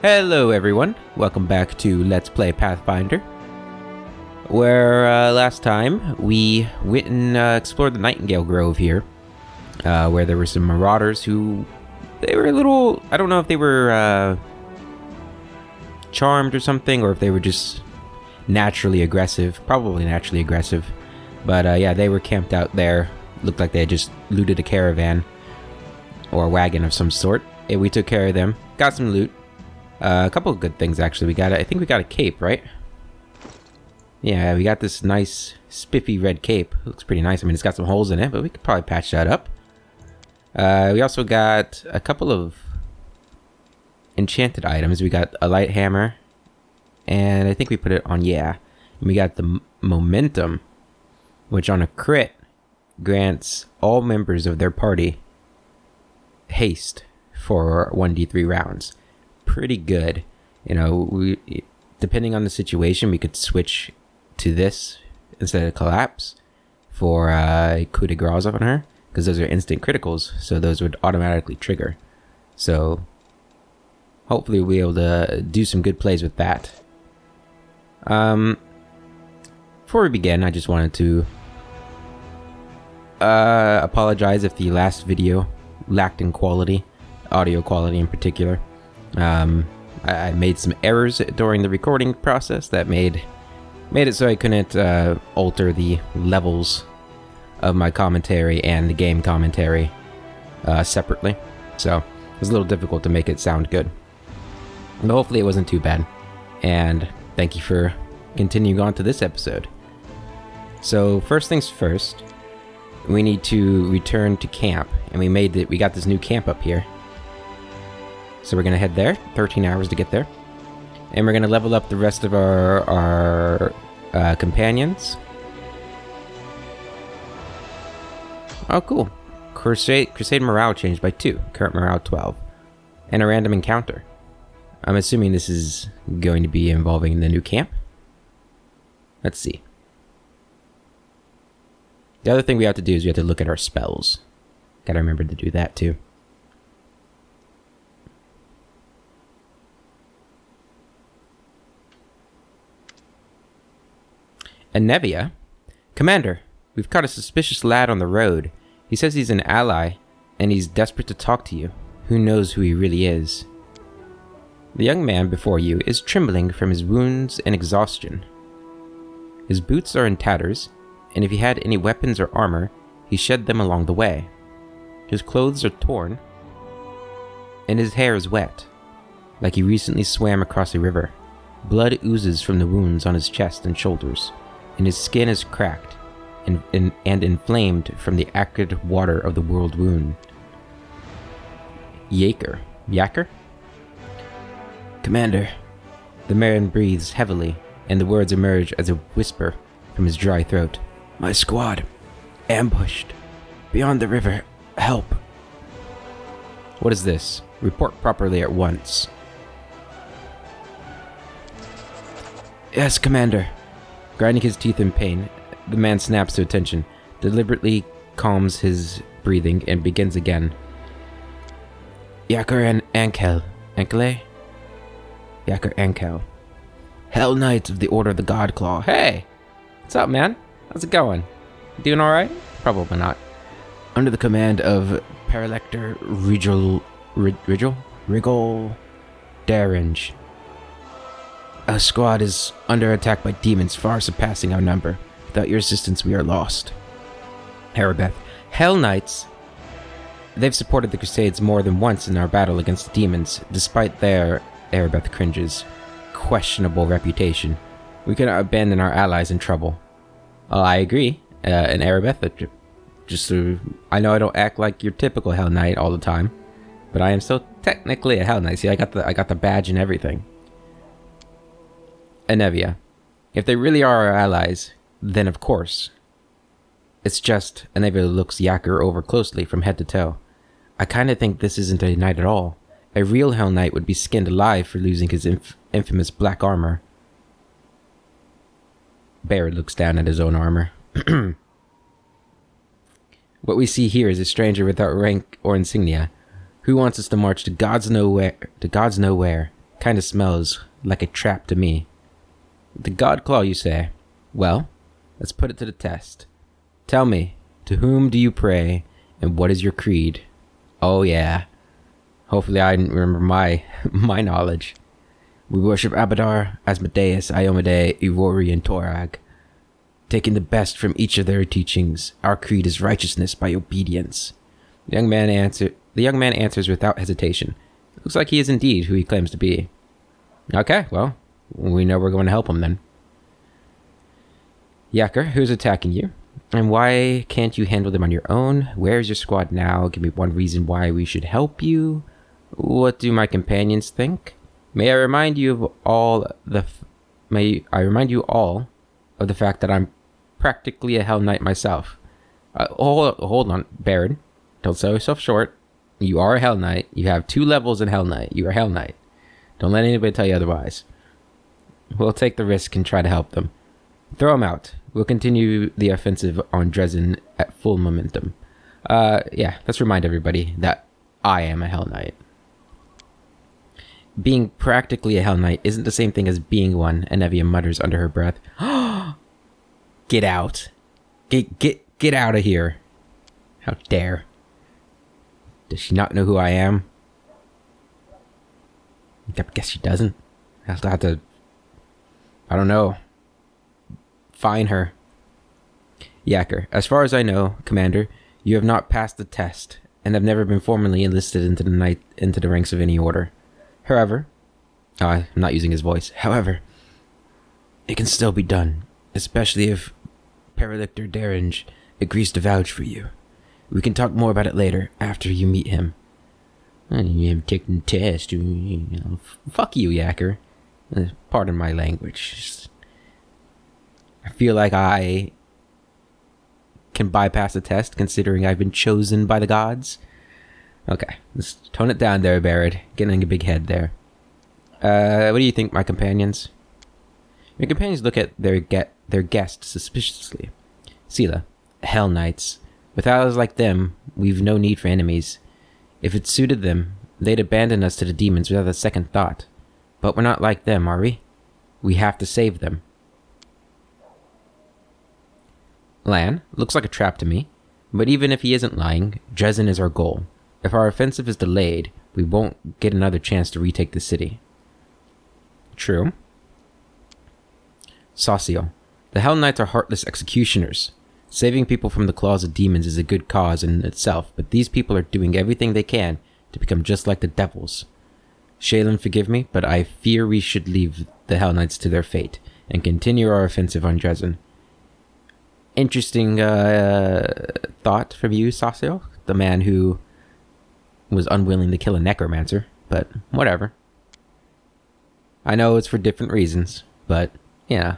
Hello everyone, welcome back to Let's Play Pathfinder, where last time we went and explored the Nightingale Grove here, where there were some marauders who, they were a little, I don't know if they were charmed or something, or if they were just naturally aggressive, probably naturally aggressive, but yeah, they were camped out there, looked like they had just looted a caravan, or a wagon of some sort, and we took care of them, got some loot. A couple of good things, actually. I think we got a cape, right? Yeah, we got this nice, spiffy red cape. Looks pretty nice. I mean, it's got some holes in it, but we could probably patch that up. We also got a couple of enchanted items. We got a light hammer, and I think we put it on, yeah. And we got the momentum, which on a crit grants all members of their party haste for 1d3 rounds. Pretty good. You know, we, depending on the situation, we could switch to this instead of collapse for coup de grace on her, because those are instant criticals, so those would automatically trigger. So hopefully we'll be able to do some good plays with that. Before we begin, I just wanted to apologize if the last video lacked in quality, audio quality in particular. I made some errors during the recording process that made it so I couldn't alter the levels of my commentary and the game commentary separately. So it was a little difficult to make it sound good. But hopefully it wasn't too bad. And thank you for continuing on to this episode. So first things first, we need to return to camp, and we got this new camp up here. So we're going to head there, 13 hours to get there. And we're going to level up the rest of our companions. Oh, cool. Crusade morale changed by 2. Current morale 12. And a random encounter. I'm assuming this is going to be involving the new camp. Let's see. The other thing we have to do is we have to look at our spells. Gotta remember to do that too. Anevia? Commander, we've caught a suspicious lad on the road. He says he's an ally, and he's desperate to talk to you. Who knows who he really is? The young man before you is trembling from his wounds and exhaustion. His boots are in tatters, and if he had any weapons or armor, he shed them along the way. His clothes are torn, and his hair is wet, like he recently swam across a river. Blood oozes from the wounds on his chest and shoulders, and his skin is cracked and inflamed from the acrid water of the world wound. Yaker? Commander. The man breathes heavily, and the words emerge as a whisper from his dry throat. My squad. Ambushed. Beyond the river. Help. What is this? Report properly at once. Yes, Commander. Grinding his teeth in pain, the man snaps to attention, deliberately calms his breathing, and begins again. Yaker and Ankel. Ankele? Yaker Ankel. Hellknight of the Order of the Godclaw. Hey! What's up, man? How's it going? You doing alright? Probably not. Under the command of Paralector Rigel Daringe. Our squad is under attack by demons far surpassing our number. Without your assistance, we are lost. Erebeth. Hellknights. They've supported the Crusades more than once in our battle against the demons, despite their, Erebeth cringes, questionable reputation. We cannot abandon our allies in trouble. I agree. And Erebeth, I know I don't act like your typical Hell Knight all the time, but I am still technically a Hell Knight. See, I got the badge and everything. Anevia. If they really are our allies, then of course. It's just, Anevia looks Yaker over closely from head to toe. I kinda think this isn't a knight at all. A real Hell Knight would be skinned alive for losing his infamous black armor. Barrett looks down at his own armor. What we see here is a stranger without rank or insignia. Who wants us to march to God's nowhere, Kinda smells like a trap to me. The God Claw, you say? Well, let's put it to the test. Tell me, to whom do you pray, and what is your creed? Oh yeah. Hopefully I remember my knowledge. We worship Abadar, Asmodeus, Iomade, Iwori, and Torag. Taking the best from each of their teachings, our creed is righteousness by obedience. The young man answers without hesitation. Looks like he is indeed who he claims to be. Okay, well, we know we're going to help him then. Yacker, who's attacking you? And why can't you handle them on your own? Where's your squad now? Give me one reason why we should help you. What do my companions think? May I remind you all of the fact that I'm practically a Hellknight myself. Hold on, Baron. Don't sell yourself short. You are a Hellknight. You have 2 levels in Hellknight. You are a Hellknight. Don't let anybody tell you otherwise. We'll take the risk and try to help them. Throw them out. We'll continue the offensive on Dresden at full momentum. Yeah, let's remind everybody that I am a Hellknight. Being practically a Hellknight isn't the same thing as being one, Anevia mutters under her breath. Get out. Get out of here. How dare. Does she not know who I am? I guess she doesn't. I'll have to, I don't know, find her. Yacker, as far as I know, Commander, you have not passed the test and have never been formally enlisted into the ranks of any order. However, I'm not using his voice. However, it can still be done, especially if Paralictor Derringe agrees to vouch for you. We can talk more about it later, after you meet him. You haven't taken the test. Fuck you, Yacker. Pardon my language. I feel like I can bypass the test, considering I've been chosen by the gods. Okay, let's tone it down there, Barrett. Getting a big head there. What do you think, my companions? Your companions look at their guest suspiciously. Sela, Hell Knights. With allies like them, we've no need for enemies. If it suited them, they'd abandon us to the demons without a second thought. But we're not like them, are we? We have to save them. Lan, looks like a trap to me. But even if he isn't lying, Dresden is our goal. If our offensive is delayed, we won't get another chance to retake the city. True. Saucio, the Hell Knights are heartless executioners. Saving people from the claws of demons is a good cause in itself, but these people are doing everything they can to become just like the devils. Shaylin, forgive me, but I fear we should leave the Hell Knights to their fate and continue our offensive on Dresden. Interesting thought from you, Saucio, the man who was unwilling to kill a necromancer, but whatever. I know it's for different reasons, but, yeah.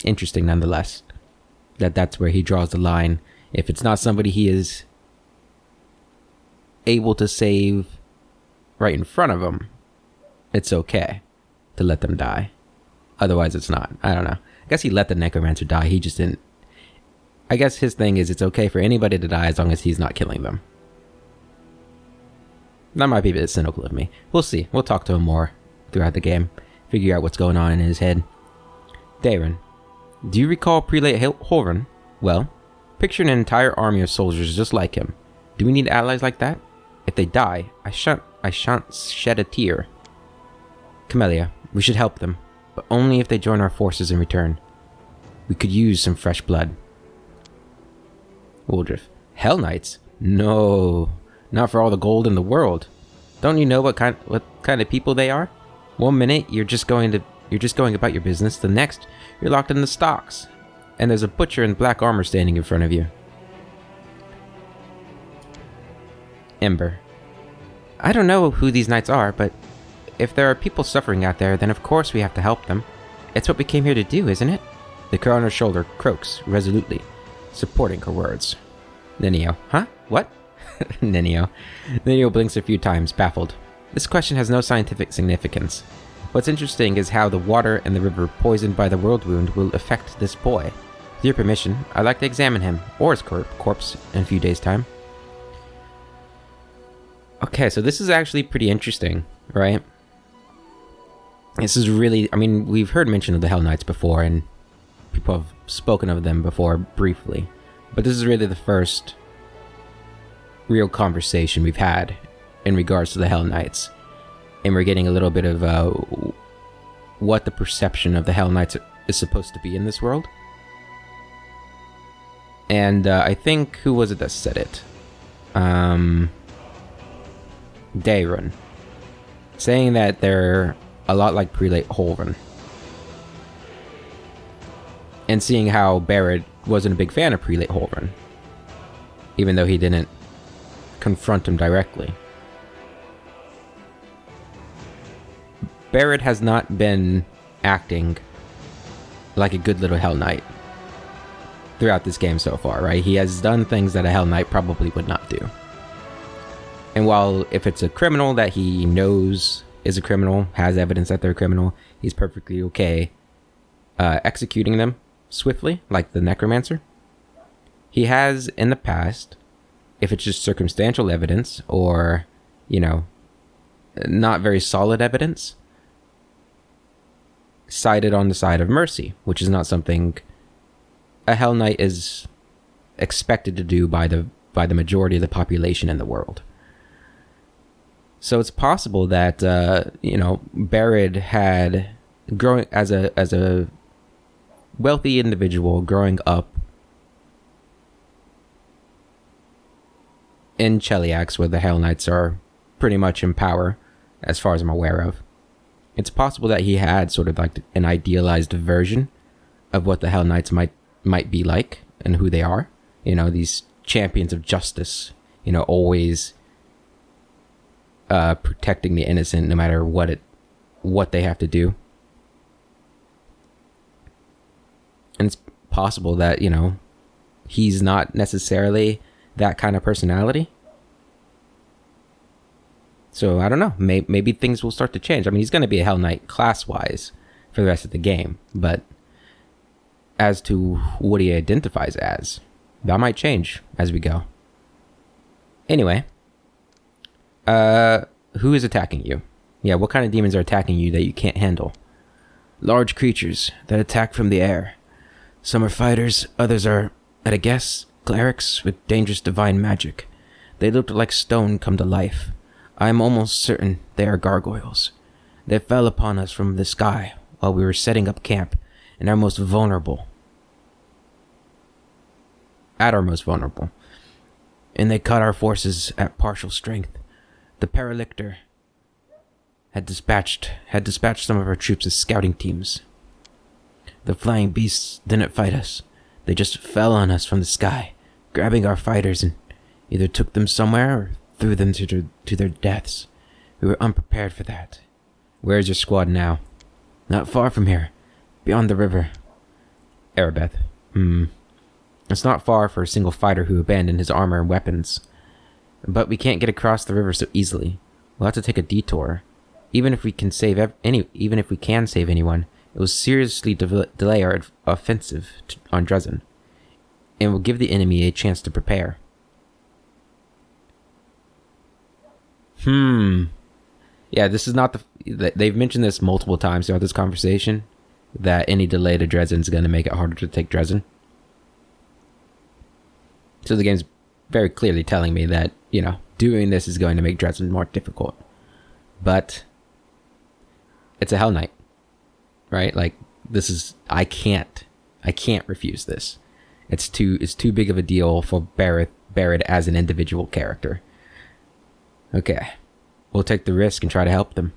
Interesting nonetheless. That's where he draws the line. If it's not somebody he is able to save right in front of him, it's okay to let them die. Otherwise, it's not. I don't know. I guess he let the necromancer die. He just didn't. I guess his thing is it's okay for anybody to die as long as he's not killing them. That might be a bit cynical of me. We'll see. We'll talk to him more throughout the game. Figure out what's going on in his head. Darren, do you recall Prelate Horan? Well, picture an entire army of soldiers just like him. Do we need allies like that? If they die, I shan't shed a tear. Camellia, we should help them, but only if they join our forces in return. We could use some fresh blood. Woldriff, Hell Knights? No, not for all the gold in the world. Don't you know what kind of people they are? One minute you're just going about your business. The next, you're locked in the stocks, and there's a butcher in black armor standing in front of you. Ember, I don't know who these knights are, but if there are people suffering out there, then of course we have to help them. It's what we came here to do, isn't it? The crow on her shoulder croaks resolutely, supporting her words. Nenio, huh? What? Nenio blinks a few times, baffled. This question has no scientific significance. What's interesting is how the water and the river poisoned by the world wound will affect this boy. With your permission, I'd like to examine him, or his corpse, in a few days' time. Okay, so this is actually pretty interesting. right? This is really, I mean, we've heard mention of the Hellknights before, and people have spoken of them before briefly, but this is really the first real conversation we've had in regards to the Hellknights, and we're getting a little bit of what the perception of the Hellknights is supposed to be in this world. And I think, who was it that said it? Dayrun, saying that they're a lot like Prelate Holren, and seeing how Barrett wasn't a big fan of Prelate Holren, even though he didn't confront him directly. Barrett has not been acting like a good little Hell Knight throughout this game so far, right? He has done things that a Hell Knight probably would not do. And while if it's a criminal that he knows is a criminal, has evidence that they're a criminal, he's perfectly okay executing them swiftly, like the Necromancer. He has in the past, if it's just circumstantial evidence or, you know, not very solid evidence, sided on the side of mercy, which is not something a Hell Knight is expected to do by the majority of the population in the world. So it's possible that you know, Barrett had growing as a wealthy individual growing up in Cheliax, where the Hell Knights are pretty much in power, as far as I'm aware of. It's possible that he had sort of like an idealized version of what the Hell Knights might be like and who they are. You know, these champions of justice, you know, always protecting the innocent no matter what they have to do. And it's possible that, you know, he's not necessarily that kind of personality. So I don't know, maybe things will start to change. I mean, he's going to be a Hell Knight class-wise for the rest of the game, but as to what he identifies as, that might change as we go. Anyway, who is attacking you? Yeah, what kind of demons are attacking you that you can't handle? Large creatures that attack from the air. Some are fighters, others are, at a guess, clerics with dangerous divine magic. They look like stone come to life. I am almost certain they are gargoyles. They fell upon us from the sky while we were setting up camp and are most vulnerable. At our most vulnerable. And they cut our forces at partial strength. The Paralictor had dispatched some of our troops as scouting teams. The flying beasts didn't fight us. They just fell on us from the sky, grabbing our fighters and either took them somewhere or threw them to their deaths. We were unprepared for that. Where is your squad now? Not far from here, beyond the river. Erebeth. It's not far for a single fighter who abandoned his armor and weapons. But we can't get across the river so easily. We'll have to take a detour. Even if we can save anyone, it will seriously delay our offensive on Dresden, and will give the enemy a chance to prepare. Yeah, this is not they've mentioned this multiple times throughout this conversation, that any delay to Dresden is going to make it harder to take Dresden. So the game's very clearly telling me that, you know, doing this is going to make Dresden more difficult. But it's a Hell Knight, right? Like, this is, I can't refuse this. It's too big of a deal for Barrett as an individual character. Okay, we'll take the risk and try to help them.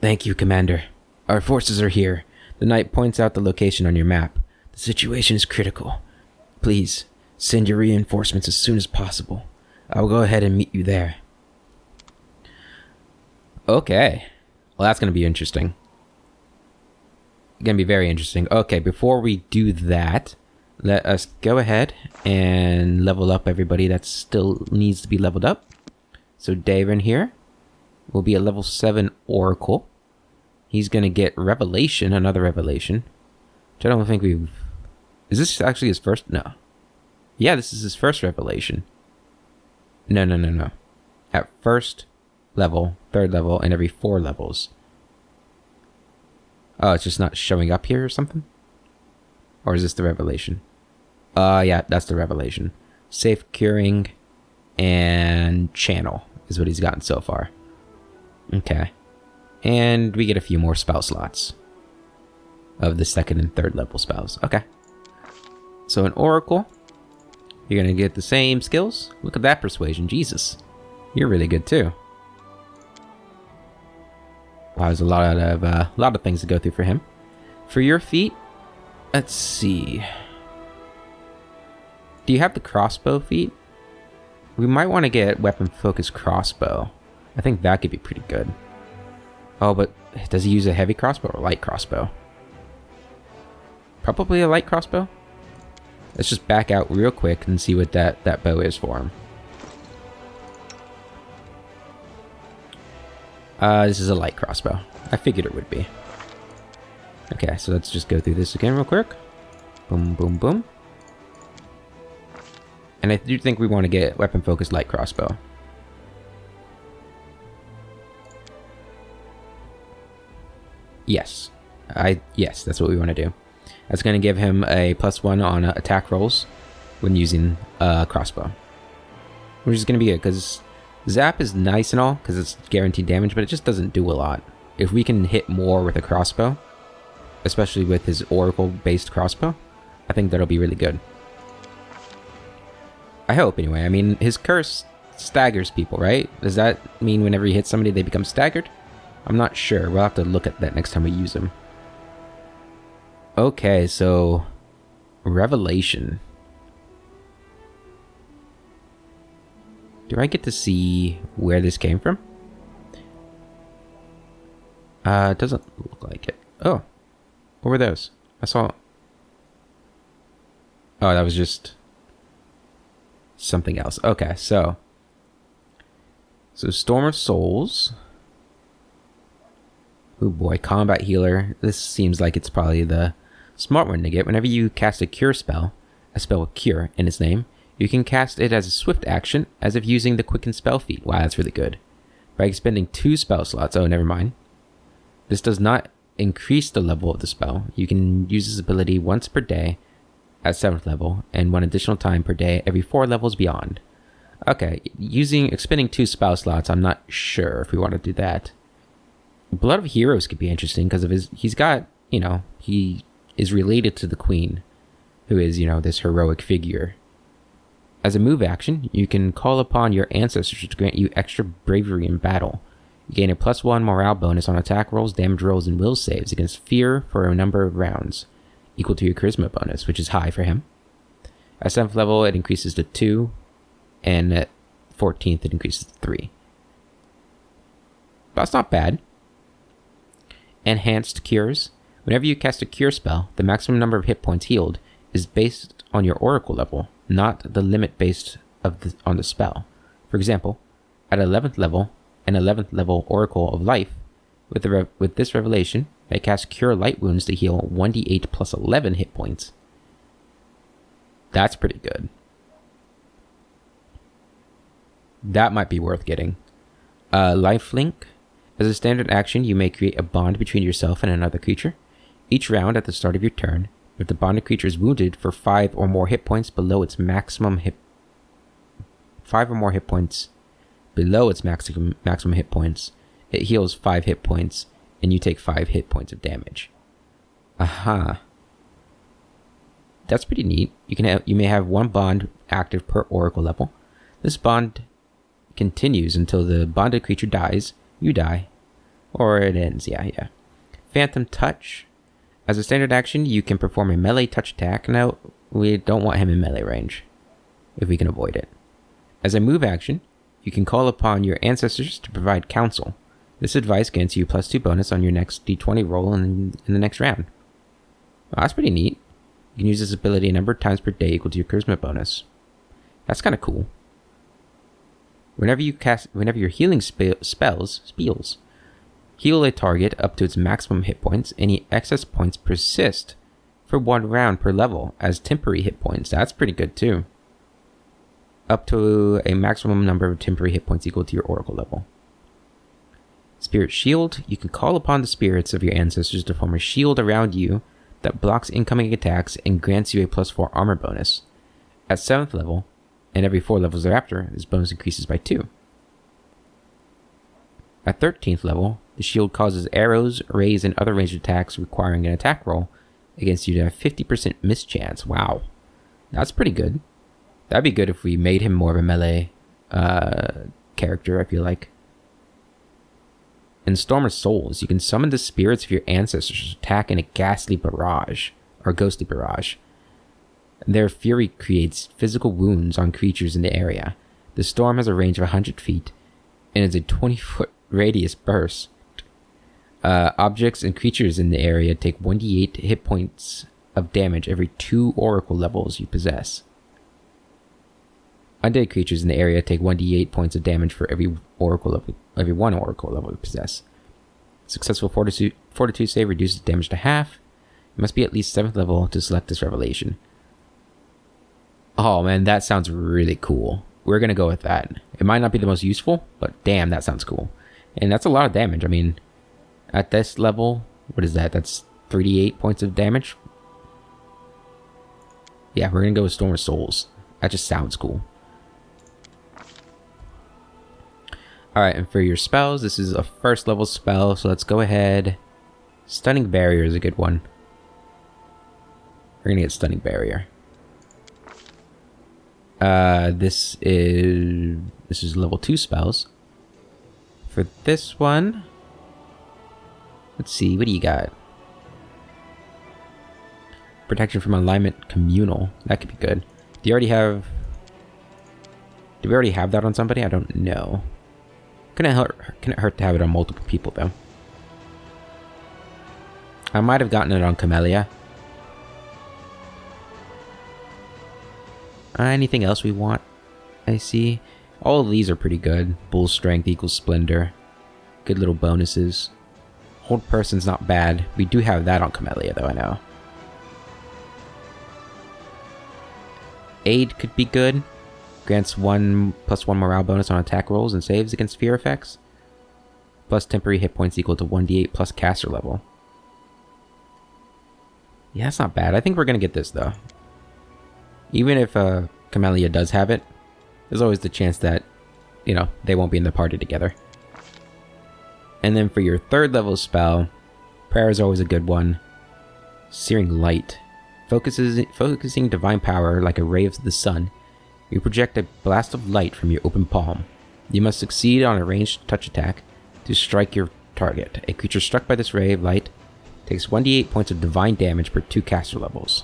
Thank you, Commander. Our forces are here. The knight points out the location on your map. The situation is critical. Please, send your reinforcements as soon as possible. I will go ahead and meet you there. Okay. Well, that's going to be interesting. Going to be very interesting. Okay, before we do that, let us go ahead and level up everybody that still needs to be leveled up. So Daven here will be a level 7 Oracle. He's going to get Revelation, another Revelation. Which I don't think we've... Is this actually his first? No. Yeah, this is his first Revelation. No. At first, level, 3rd level, and every 4 levels. Oh, it's just not showing up here or something? Or is this the revelation? Yeah, that's the revelation. Safe curing and channel is what he's gotten so far. Okay. And we get a few more spell slots of the 2nd and 3rd level spells. Okay. So an oracle, you're going to get the same skills. Look at that persuasion. Jesus. You're really good too. Wow, there's a lot of things to go through for him. For your feat, let's see. Do you have the crossbow feat? We might want to get weapon focused crossbow. I think that could be pretty good. Oh, but does he use a heavy crossbow or light crossbow? Probably a light crossbow. Let's just back out real quick and see what that bow is for him. This is a light crossbow. I figured it would be. Okay, so let's just go through this again real quick. Boom, boom, boom. And I do think we want to get weapon-focused light crossbow. Yes. Yes, that's what we want to do. That's going to give him a +1 on attack rolls when using crossbow. Which is going to be good, because Zap is nice and all, because it's guaranteed damage, but it just doesn't do a lot. If we can hit more with a crossbow, especially with his Oracle-based crossbow, I think that'll be really good. I hope, anyway. I mean, his curse staggers people, right? Does that mean whenever he hits somebody, they become staggered? I'm not sure. We'll have to look at that next time we use him. Okay, so... Revelation. Do I get to see where this came from? It doesn't look like it. Oh. What were those? I saw... Oh, that was just... something else. Okay, so... So, Storm of Souls. Oh boy, Combat Healer. This seems like it's probably the smart one to get. Whenever you cast a Cure spell, a spell with Cure in its name, you can cast it as a swift action, as if using the Quicken spell feat. Wow, that's really good. By expending 2 spell slots. Oh, never mind. This does not increase the level of the spell. You can use this ability once per day at 7th level, and 1 additional time per day every 4 levels beyond. Okay, expending 2 spell slots, I'm not sure if we want to do that. Blood of Heroes could be interesting because of he's got, he is related to the Queen, who is, this heroic figure. As a move action, you can call upon your ancestors to grant you extra bravery in battle. You gain a +1 morale bonus on attack rolls, damage rolls, and will saves against fear for a number of rounds, equal to your charisma bonus, which is high for him. At 7th level, it increases to 2, and at 14th, it increases to 3. That's not bad. Enhanced Cures. Whenever you cast a Cure spell, the maximum number of hit points healed is based on your Oracle level, not the limit based on the spell. For example, at 11th level, an 11th level Oracle of Life, with this revelation, I cast Cure Light Wounds to heal 1d8 plus 11 hit points. That's pretty good. That might be worth getting. Lifelink. As a standard action, you may create a bond between yourself and another creature. Each round at the start of your turn, if the bonded creature is wounded for 5 or more hit points below its maximum hit... 5 or more hit points below its maximum hit points, it heals 5 hit points, and you take 5 hit points of damage. Aha. That's pretty neat. You may have 1 bond active per Oracle level. This bond continues until the bonded creature dies. You die. Or it ends, yeah. Phantom Touch. As a standard action, you can perform a melee touch attack. Now, we don't want him in melee range, if we can avoid it. As a move action, you can call upon your ancestors to provide counsel. This advice grants you +2 bonus on your next d20 roll in the next round. Well, that's pretty neat. You can use this ability a number of times per day equal to your charisma bonus. That's kind of cool. Whenever your healing spells heal a target up to its maximum hit points, any excess points persist for 1 round per level as temporary hit points. That's pretty good too. Up to a maximum number of temporary hit points equal to your Oracle level. Spirit Shield. You can call upon the spirits of your ancestors to form a shield around you that blocks incoming attacks and grants you a +4 armor bonus. At 7th level, and every 4 levels thereafter, this bonus increases by 2. At 13th level, the shield causes arrows, rays, and other ranged attacks requiring an attack roll against you to have 50% miss chance. Wow. That's pretty good. That'd be good if we made him more of a melee character, I feel like. In Storm of Souls, you can summon the spirits of your ancestors to attack in a ghastly barrage, or ghostly barrage. Their fury creates physical wounds on creatures in the area. The storm has a range of 100 feet, and is a 20-foot radius burst. Objects and creatures in the area take 1d8 hit points of damage every 2 oracle levels you possess. Undead creatures in the area take 1d8 points of damage for every 1 oracle level you possess. Successful fortitude save reduces damage to half. You must be at least 7th level to select this revelation. Oh man, that sounds really cool. We're gonna go with that. It might not be the most useful, but damn, that sounds cool. And that's a lot of damage. I mean, at this level, what is that? That's 3d8 points of damage. Yeah, we're gonna go with Storm of Souls. That just sounds cool. Alright, and for your spells, this is a 1st level spell, so let's go ahead. Stunning Barrier is a good one. We're gonna get Stunning Barrier. This is level 2 spells. For this one, let's see, what do you got? Protection from Alignment Communal. That could be good. Do we already have that on somebody? I don't know. Can it hurt to have it on multiple people though? I might have gotten it on Camellia. Anything else we want? I see. All of these are pretty good. Bull Strength equals Splendor. Good little bonuses. Hold Person's not bad. We do have that on Camellia though, I know. Aid could be good. Grants 1 +1 morale bonus on attack rolls and saves against fear effects. Plus temporary hit points equal to 1d8 plus caster level. Yeah, that's not bad. I think we're going to get this though. Even if Camellia does have it, there's always the chance that, you know, they won't be in the party together. And then for your 3rd level spell, Prayer is always a good one. Searing Light. Focusing divine power like a ray of the sun. You project a blast of light from your open palm. You must succeed on a ranged touch attack to strike your target. A creature struck by this ray of light takes 1d8 points of divine damage per 2 caster levels.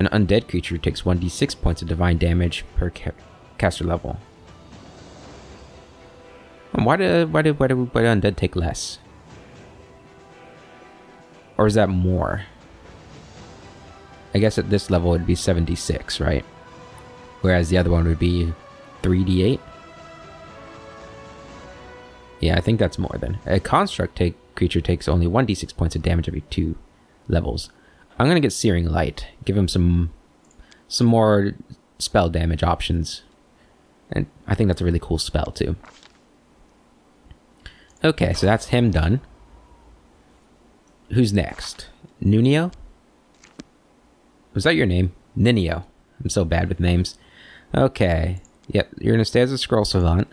An undead creature takes 1d6 points of divine damage per caster level. And why do undead take less? Or is that more? I guess at this level it'd be 76, right? Whereas the other one would be 3d8. Yeah, I think that's more than. A construct creature takes only 1d6 points of damage every 2 levels. I'm gonna get Searing Light. Give him some more spell damage options. And I think that's a really cool spell too. Okay, so that's him done. Who's next? Nunio? Was that your name? Ninio. I'm so bad with names. Okay. Yep, you're gonna stay as a Scroll Savant.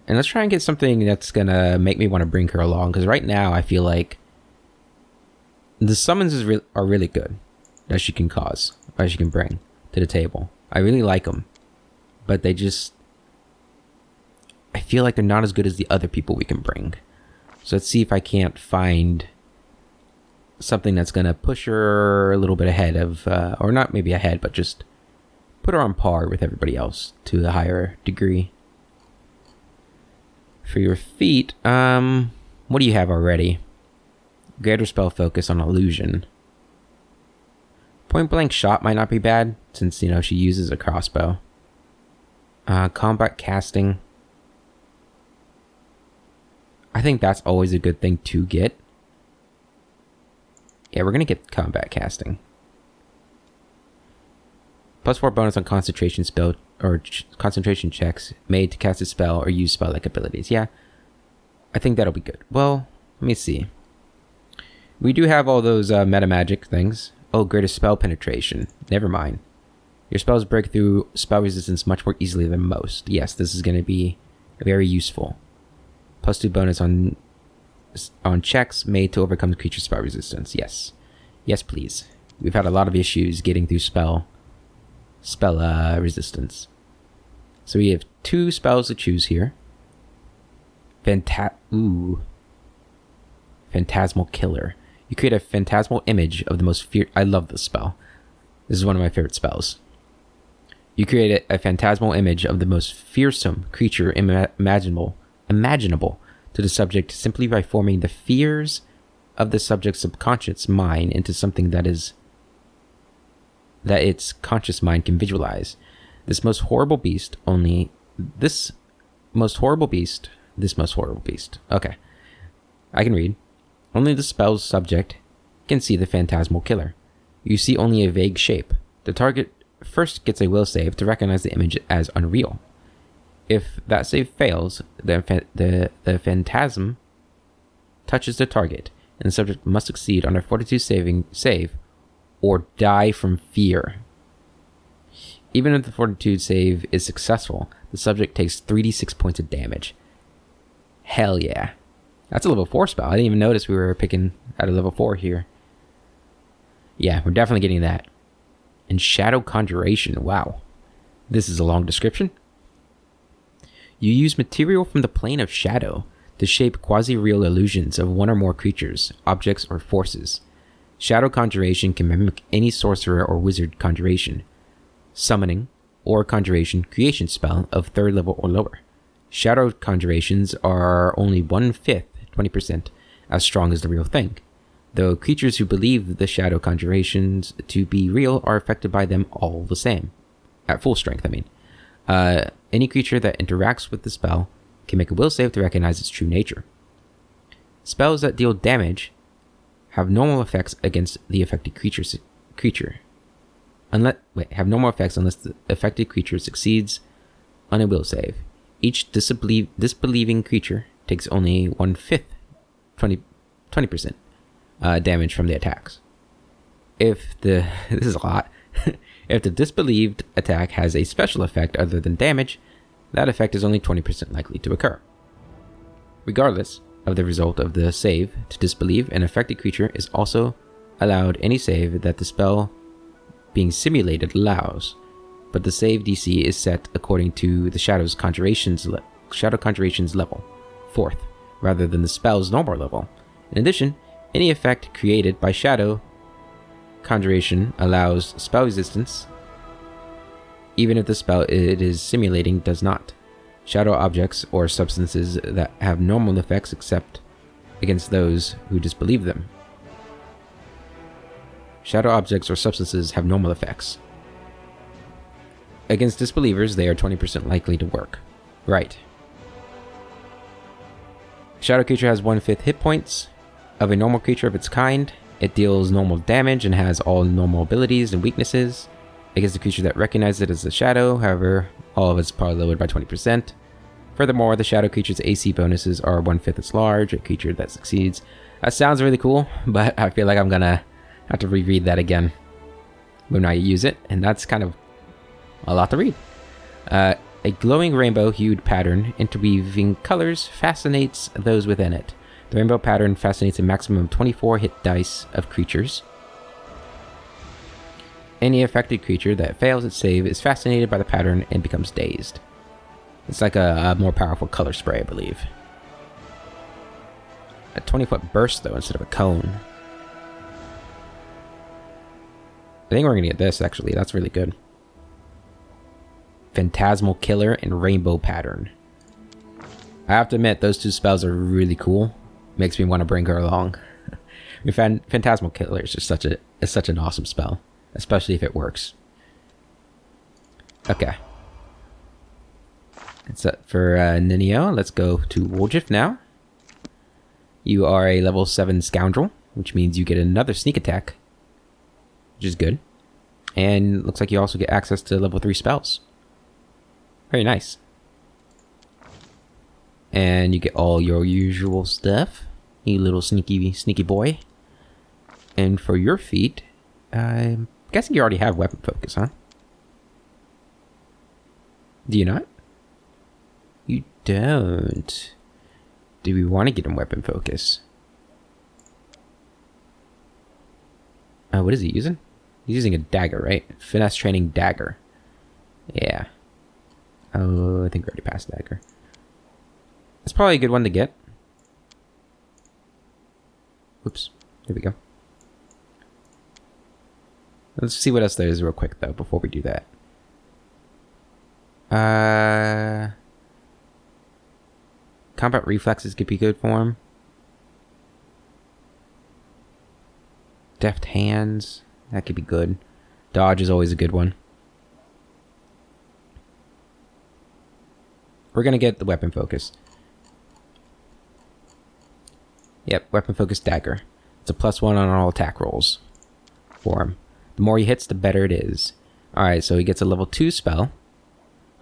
And let's try and get something that's gonna make me want to bring her along. Because right now I feel like the summons are really good that she can cause, or she can bring to the table. I really like them. But they just... I feel like they're not as good as the other people we can bring. So let's see if I can't find something that's gonna push her a little bit ahead of... or not maybe ahead, but just put her on par with everybody else to a higher degree. For your feat, what do you have already? Greater spell focus on illusion. Point blank shot might not be bad, since, you know, she uses a crossbow. Combat casting. I think that's always a good thing to get. Yeah, we're gonna get combat casting. +4 bonus on concentration spell or concentration checks made to cast a spell or use spell-like abilities. Yeah, I think that'll be good. Well, let me see. We do have all those meta magic things. Oh, greater spell penetration. Never mind. Your spells break through spell resistance much more easily than most. Yes, this is going to be very useful. +2 bonus on checks made to overcome creature spell resistance. Yes. Yes, please. We've had a lot of issues getting through spell resistance. So we have 2 spells to choose here. Phantasmal Killer. You create a phantasmal image of the most I love this spell. This is one of my favorite spells. You create a phantasmal image of the most fearsome creature imaginable to the subject simply by forming the fears of the subject's subconscious mind into something that its conscious mind can visualize. This most horrible beast. Okay. I can read. Only the spell's subject can see the phantasmal killer. You see only a vague shape. The target first gets a will save to recognize the image as unreal. If that save fails, the phantasm touches the target, and the subject must succeed on a fortitude save or die from fear. Even if the fortitude save is successful, the subject takes 3d6 points of damage. Hell yeah. That's a level 4 spell. I didn't even notice we were picking at a level 4 here. Yeah, we're definitely getting that. And Shadow Conjuration. Wow. This is a long description. You use material from the plane of shadow to shape quasi-real illusions of one or more creatures, objects, or forces. Shadow Conjuration can mimic any sorcerer or wizard conjuration, summoning, or conjuration creation spell of 3rd level or lower. Shadow conjurations are only 1/5, 20%, as strong as the real thing, though creatures who believe the shadow conjurations to be real are affected by them all the same. At full strength, I mean. Any creature that interacts with the spell can make a will save to recognize its true nature. Spells that deal damage have normal effects against the affected creature. Have normal effects unless the affected creature succeeds on a will save. Each disbelieving creature takes only 1/5, 20% damage from the attacks. This is a lot. If the disbelieved attack has a special effect other than damage, that effect is only 20% likely to occur. Regardless of the result of the save to disbelieve, an affected creature is also allowed any save that the spell being simulated allows, but the save DC is set according to the Shadow Conjuration's level, 4th, rather than the spell's normal level. In addition, any effect created by Shadow Conjuration allows spell resistance, even if the spell it is simulating does not. Shadow objects or substances that have normal effects except against those who disbelieve them. Shadow objects or substances have normal effects. Against disbelievers, they are 20% likely to work. Right. Shadow creature has 1/5 hit points of a normal creature of its kind. It deals normal damage and has all normal abilities and weaknesses. Against a creature that recognizes it as a shadow, however, all of its power lowered by 20%. Furthermore, the shadow creature's AC bonuses are 1/5 as large, a creature that succeeds. That sounds really cool, but I feel like I'm gonna have to reread that again when I use it, and that's kind of a lot to read. A glowing rainbow-hued pattern interweaving colors fascinates those within it. The rainbow pattern fascinates a maximum of 24 hit dice of creatures. Any affected creature that fails its save is fascinated by the pattern and becomes dazed. It's like a more powerful color spray, I believe. A 20-foot burst, though, instead of a cone. I think we're going to get this, actually. That's really good. Phantasmal Killer and Rainbow Pattern. I have to admit, those 2 spells are really cool. Makes me want to bring her along. Phantasmal Killer is just such an awesome spell, especially if it works. Okay. That's it for Ninio. Let's go to Woljif now. You are a level 7 Scoundrel, which means you get another sneak attack, which is good. And looks like you also get access to level 3 spells. Very nice. And you get all your usual stuff. You little sneaky boy. And for your feat, I'm guessing you already have weapon focus, huh? Do you not? You don't. Do we want to get him weapon focus? What is he using? He's using a dagger, right? Finesse training dagger. Yeah. Oh, I think we already passed dagger. It's probably a good one to get. Oops. There we go. Let's see what else there is real quick, though, before we do that. Combat reflexes could be good for him. Deft hands. That could be good. Dodge is always a good one. We're going to get the weapon focus. Yep, weapon focus dagger. It's a +1 on all attack rolls for him. The more he hits, the better it is. Alright, so he gets a level 2 spell.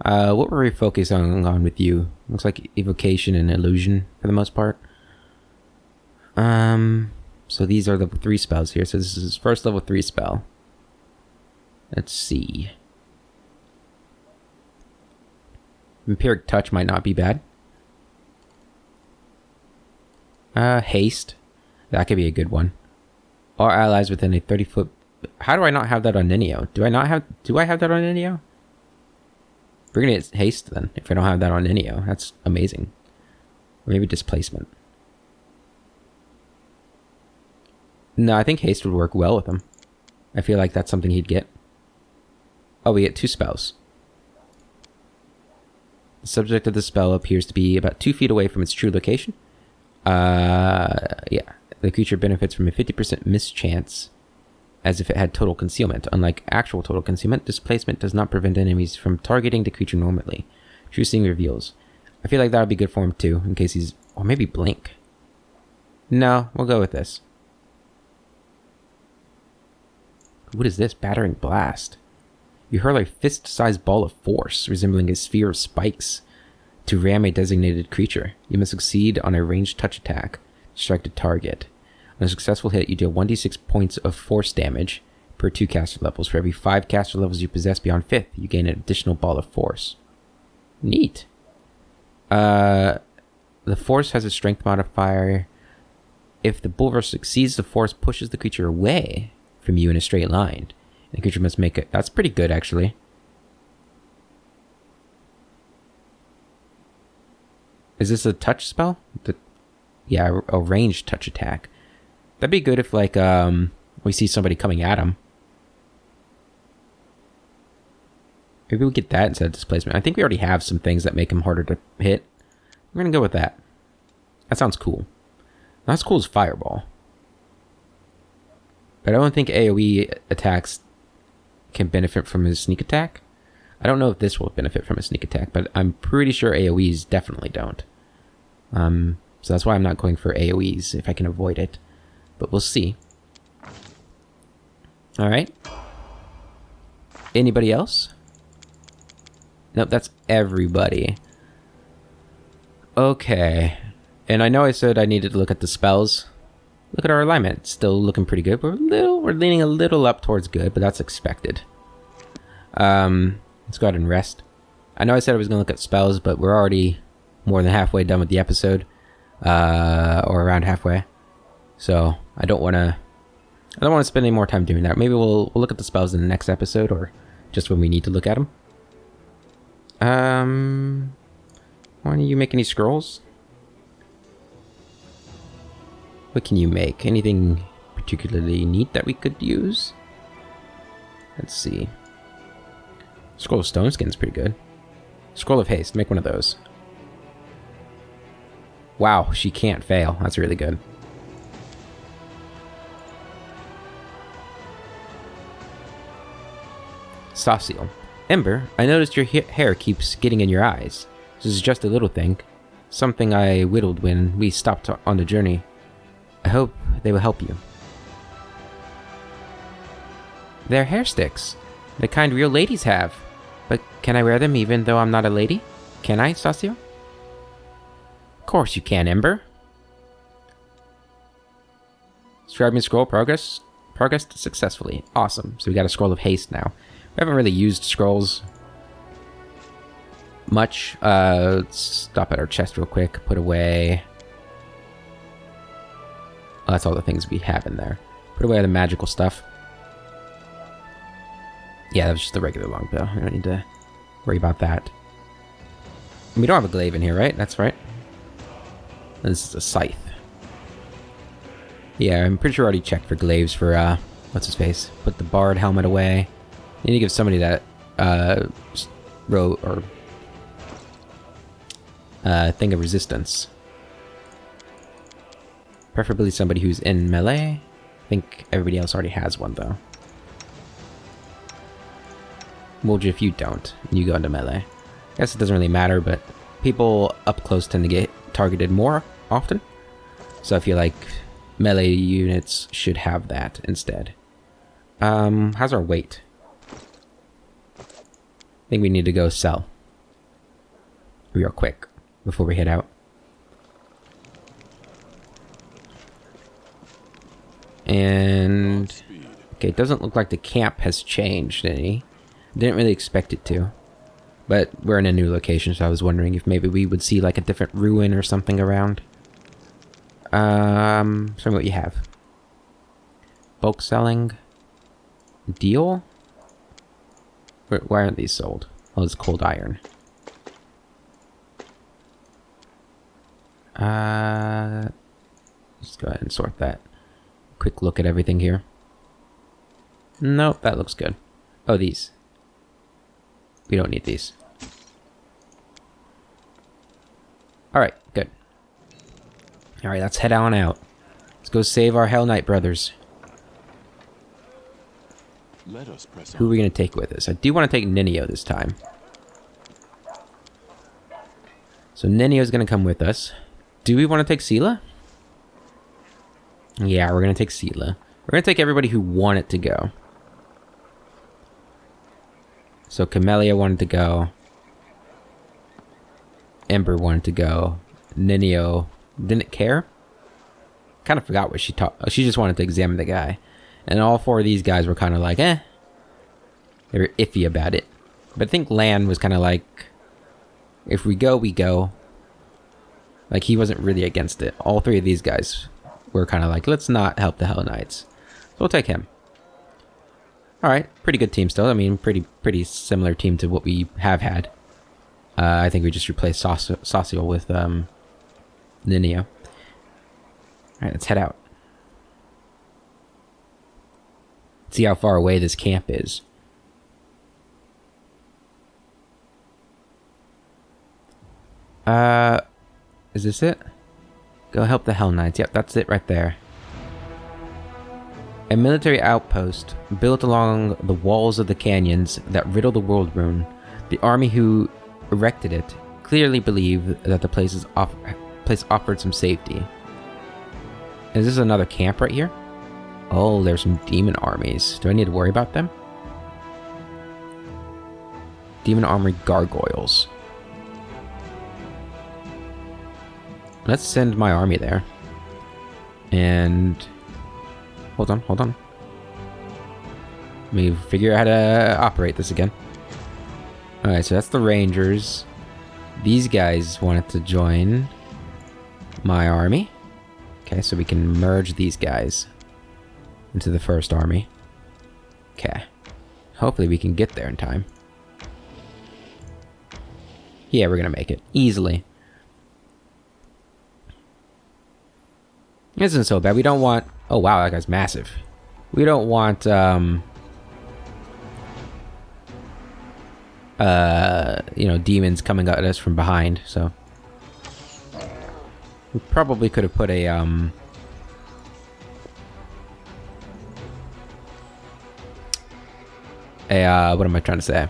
What were we focusing on with you? Looks like evocation and illusion for the most part. So these are level 3 spells here. So this is his first level 3 spell. Let's see. Vampiric Touch might not be bad. Haste. That could be a good one. All allies within a 30-foot... How do I not have that on Ninio? Do I have that on Ninio? We're gonna get haste then, if I don't have that on Ninio. That's amazing. Or maybe displacement. No, I think haste would work well with him. I feel like that's something he'd get. Oh, we get 2 spells. The subject of the spell appears to be about 2 feet away from its true location. Yeah. The creature benefits from a 50% mischance as if it had total concealment. Unlike actual total concealment, displacement does not prevent enemies from targeting the creature normally. True seeing reveals. I feel like that would be good for him too, in case he's... Or maybe blink. No, we'll go with this. What is this? Battering Blast. You hurl a fist-sized ball of force, resembling a sphere of spikes, to ram a designated creature. You must succeed on a ranged touch attack to strike the target. On a successful hit, you deal 1d6 points of force damage per 2 caster levels. For every 5 caster levels you possess beyond 5th, you gain an additional ball of force. Neat. The force has a strength modifier. If the bulwark succeeds, the force pushes the creature away from you in a straight line. The creature must make it. That's pretty good, actually. Is this a touch spell? Yeah, a ranged touch attack. That'd be good if, like, we see somebody coming at him. Maybe we get that instead of displacement. I think we already have some things that make him harder to hit. We're gonna go with that. That sounds cool. Not as cool as Fireball. But I don't think AoE attacks can benefit from his sneak attack. I don't know if this will benefit from a sneak attack, but I'm pretty sure AoEs definitely don't. So that's why I'm not going for AoEs if I can avoid it. But we'll see. Alright. Anybody else? Nope, that's everybody. Okay. And I know I said I needed to look at the spells. Look at our alignment. It's still looking pretty good. We're leaning a little up towards good, but that's expected. Let's go ahead and rest. I know I said I was going to look at spells, but we're already more than halfway done with the episode. Or around halfway. So I don't want to spend any more time doing that. Maybe we'll look at the spells in the next episode, or just when we need to look at them. Why don't you make any scrolls? What can you make? Anything particularly neat that we could use? Let's see. Scroll of Stone Skin's pretty good. Scroll of Haste. Make one of those. Wow, she can't fail. That's really good. Soft Seal. Ember, I noticed your hair keeps getting in your eyes. This is just a little thing. Something I whittled when we stopped on the journey. I hope they will help you. They're hair sticks. The kind real ladies have. But can I wear them even though I'm not a lady? Can I, Stasio? course you can, Ember. Scribing scroll progressed successfully. Awesome. So we got a scroll of haste now. We haven't really used scrolls much. Let's stop at our chest real quick. Put away. Oh, that's all the things we have in there. Put away the magical stuff. Yeah, that was just the regular longbow. I don't need to worry about that. We don't have a glaive in here, right? That's right. This is a scythe. Yeah, I'm pretty sure I already checked for glaives for, what's his face? Put the bard helmet away. Need to give somebody that, thing of resistance. Preferably somebody who's in melee. I think everybody else already has one, though. Well, if you don't, you go into melee. I guess it doesn't really matter, but people up close tend to get targeted more often. So I feel like melee units should have that instead. How's our weight? I think we need to go sell real quick before we head out. And okay, it doesn't look like the camp has changed any. Didn't really expect it to. But we're in a new location, so I was wondering if maybe we would see like a different ruin or something around. Show me what you have. Bulk selling. Deal? Why aren't these sold? Oh, it's cold iron. Let's go ahead and sort that. Quick look at everything here. Nope, that looks good. Oh, these. We don't need these. Alright, good. Alright, let's head on out. Let's go save our Hellknight brothers. Let us press Who are we going to take with us? I do want to take Ninio this time. So Ninio's going to come with us. Do we want to take Sela? Yeah, we're going to take Sela. We're going to take everybody who wanted to go. So Camellia wanted to go. Ember wanted to go. Ninio didn't care. Kind of forgot what she taught. She just wanted to examine the guy. And all four of these guys were kind of like, eh. They were iffy about it. But I think Lan was kind of like, if we go, we go. Like, he wasn't really against it. All three of these guys were kind of like, let's not help the Hellknights. So we'll take him. Alright, pretty good team still. I mean, pretty similar team to what we have had. I think we just replaced Sauciel with Ninio. Alright, let's head out. See how far away this camp is. Is this it? Go help the Hellknights. Yep, that's it right there. A military outpost built along the walls of the canyons that riddle the world rune. The army who erected it clearly believed that the place offered some safety. Is this another camp right here? Oh, there's some demon armies. Do I need to worry about them? Demon army gargoyles. Let's send my army there. And... Hold on. Let me figure out how to operate this again. Alright, so that's the Rangers. These guys wanted to join my army. Okay, so we can merge these guys into the first army. Okay. Hopefully we can get there in time. Yeah, we're gonna make it. Easily. This isn't so bad. We don't want... Oh, wow, that guy's massive. We don't want, you know, demons coming at us from behind, so... We probably could have put a, what am I trying to say?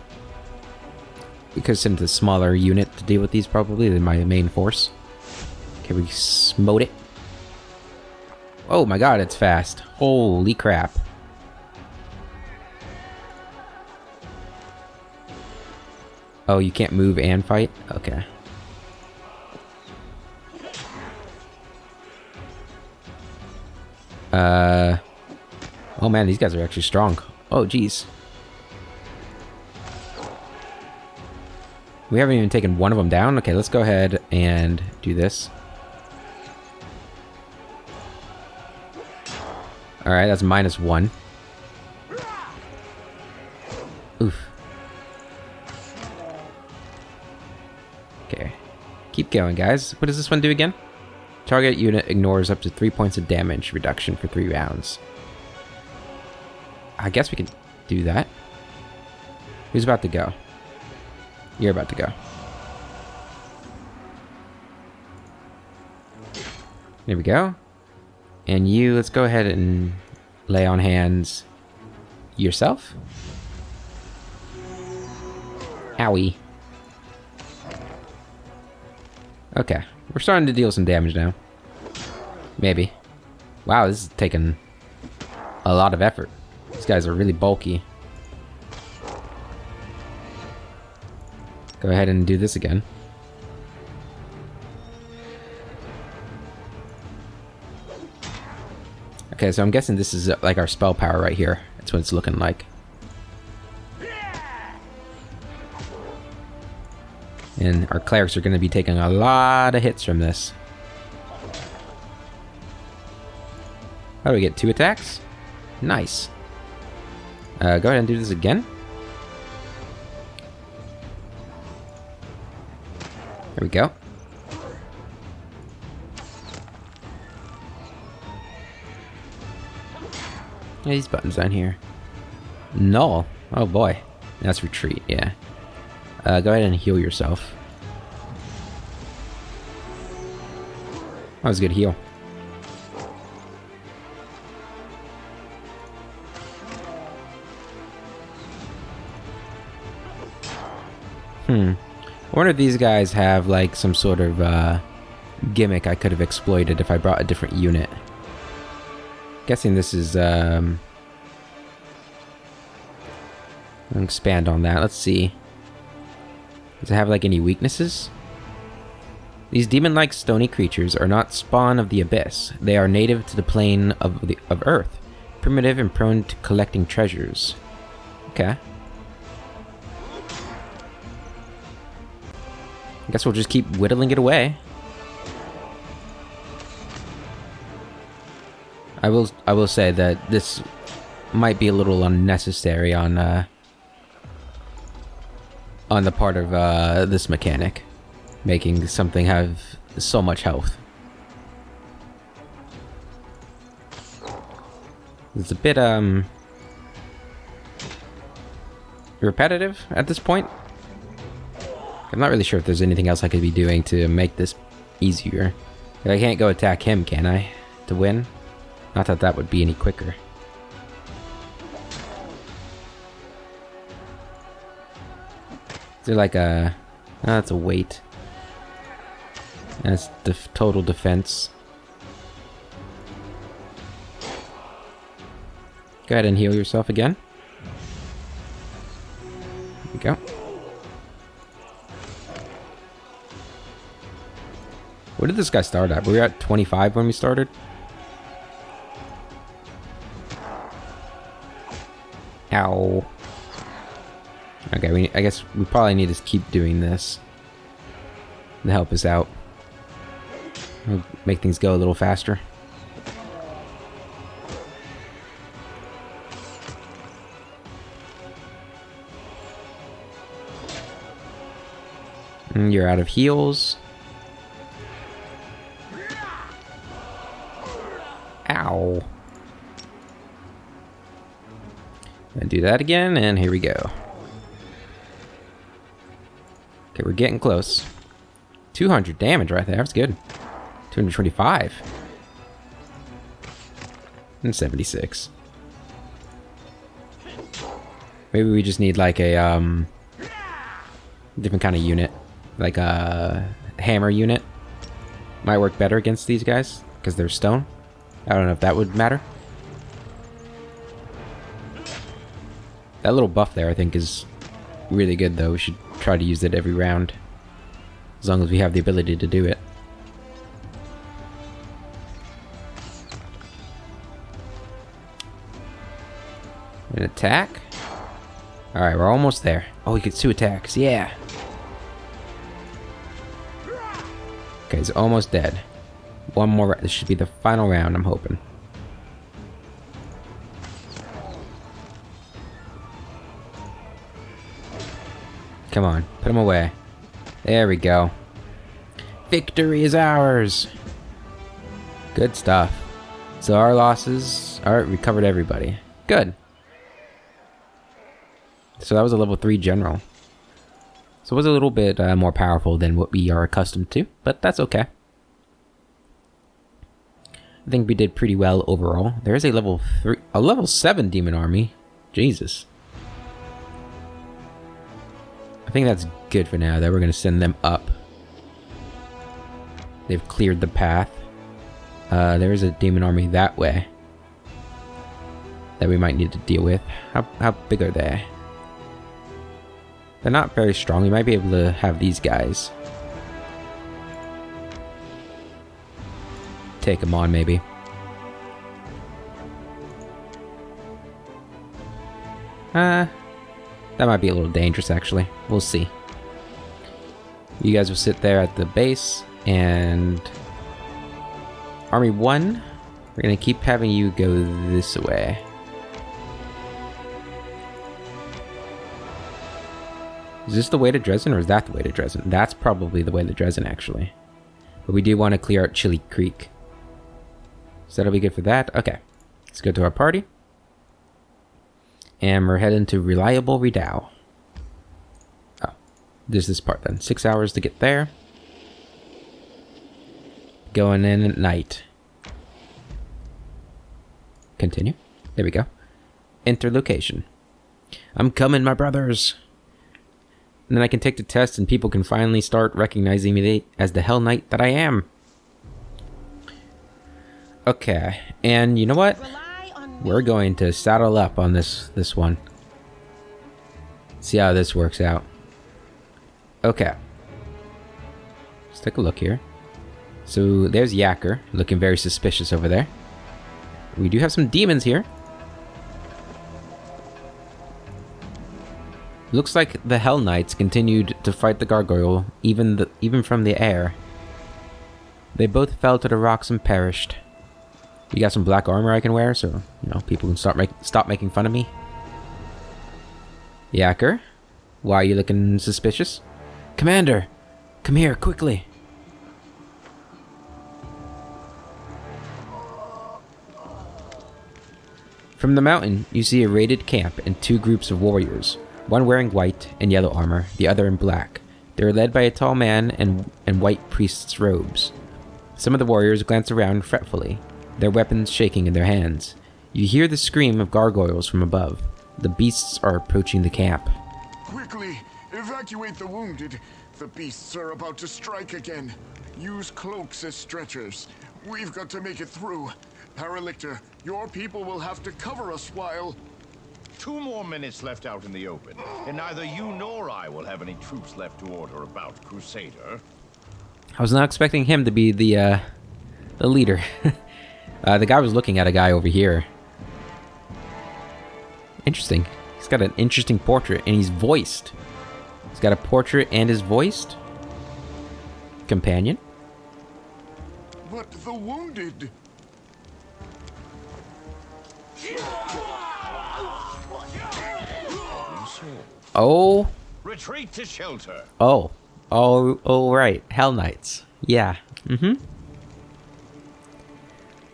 We could send a smaller unit to deal with these, probably, than my main force. Okay, we smote it. Oh my god, it's fast. Holy crap. Oh, you can't move and fight? Okay. Oh man, these guys are actually strong. Oh, geez. We haven't even taken one of them down. Okay, let's go ahead and do this. Alright, that's -1. Oof. Okay. Keep going, guys. What does this one do again? Target unit ignores up to 3 points of damage reduction for 3 rounds. I guess we can do that. Who's about to go? You're about to go. There we go. And you, let's go ahead and lay on hands yourself. Owie. Okay, we're starting to deal some damage now. Maybe. Wow, this is taking a lot of effort. These guys are really bulky. Go ahead and do this again. Okay, so I'm guessing this is like our spell power right here. That's what it's looking like. And our clerics are going to be taking a lot of hits from this. How do we get 2 attacks? Nice. Go ahead and do this again. There we go. Yeah, these buttons on here. Null. Oh boy. That's retreat, yeah. Go ahead and heal yourself. That was a good heal. I wonder if these guys have like some sort of gimmick I could have exploited if I brought a different unit. Guessing this is I'll expand on that. Let's see. Does it have like any weaknesses? These demon-like stony creatures are not spawn of the abyss. They are native to the plane of Earth, primitive and prone to collecting treasures. Okay. I guess we'll just keep whittling it away. I will say that this might be a little unnecessary on the part of this mechanic, making something have so much health. It's a bit repetitive at this point. I'm not really sure if there's anything else I could be doing to make this easier. I can't go attack him, can I? To win? Not that that would be any quicker. Is there like a... Oh, that's a weight. That's the total defense. Go ahead and heal yourself again. There we go. Where did this guy start at? We were at 25 when we started? Ow. Okay, I guess we probably need to keep doing this to help us out. It'll make things go a little faster. And you're out of heals. Ow. And do that again, and here we go. Okay, we're getting close. 200 damage right there, that's good. 225. And 76. Maybe we just need like a different kind of unit. Like a hammer unit. Might work better against these guys, because they're stone. I don't know if that would matter. That little buff there, I think, is really good, though. We should try to use it every round. As long as we have the ability to do it. An attack? Alright, we're almost there. Oh, he gets 2 attacks. Yeah. Okay, he's almost dead. One more. This should be the final round, I'm hoping. Come on, put him away. There we go. Victory is ours! Good stuff. So our losses... Alright, we covered everybody. Good. So that was a level 3 general. So it was a little bit more powerful than what we are accustomed to, but that's okay. I think we did pretty well overall. There is a level 7 demon army. Jesus. I think that's good for now, that we're going to send them up. They've cleared the path. There is a demon army that way that we might need to deal with. How big are they? They're not very strong. We might be able to have these guys take them on, maybe. That might be a little dangerous, actually. We'll see. You guys will sit there at the base, and Army 1, we're going to keep having you go this way. Is this the way to Dresden, or is that the way to Dresden? That's probably the way to Dresden, actually. But we do want to clear out Chili Creek. So that'll be good for that. Okay. Let's go to our party. And we're heading to Reliable Redoubt. Oh. There's this part then. 6 hours to get there. Going in at night. Continue. There we go. Enter location. I'm coming, my brothers. And then I can take the test and people can finally start recognizing me as the Hellknight that I am. Okay, and you know what? We're going to saddle up on this one. See how this works out. Okay. Let's take a look here. So there's Yacker, looking very suspicious over there. We do have some demons here. Looks like the Hellknights continued to fight the gargoyle, even from the air. They both fell to the rocks and perished. You got some black armor I can wear, so you know people can stop making fun of me. Yacker, why are you looking suspicious? Commander, come here quickly. From the mountain, you see a raided camp and 2 groups of warriors. One wearing white and yellow armor, the other in black. They are led by a tall man in white priest's robes. Some of the warriors glance around fretfully, their weapons shaking in their hands. You hear the scream of gargoyles from above. The beasts are approaching the camp. Quickly, evacuate the wounded. The beasts are about to strike again. Use cloaks as stretchers. We've got to make it through. Paralictor, your people will have to cover us while... 2 more minutes left out in the open, and neither you nor I will have any troops left to order about, Crusader. I was not expecting him to be the leader. The guy was looking at a guy over here. Interesting. He's got an interesting portrait, and he's voiced. He's got a portrait and is voiced. Companion. But the wounded... Oh. Retreat to shelter. Oh, right. Hellknights. Yeah. The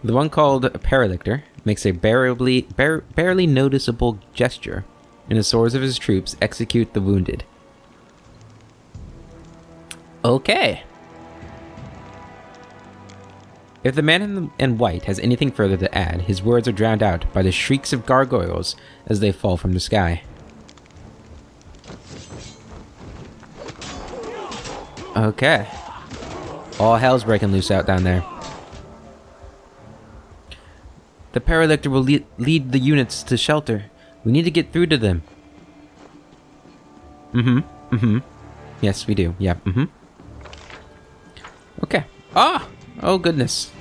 one called Paralictor makes a barely noticeable gesture, and the swords of his troops execute the wounded. Okay. If the man in white has anything further to add, his words are drowned out by the shrieks of gargoyles as they fall from the sky. Okay. All hell's breaking loose out down there. The Paralictor will lead the units to shelter. We need to get through to them. Yes, we do. Yeah, Okay. Ah! Oh, goodness.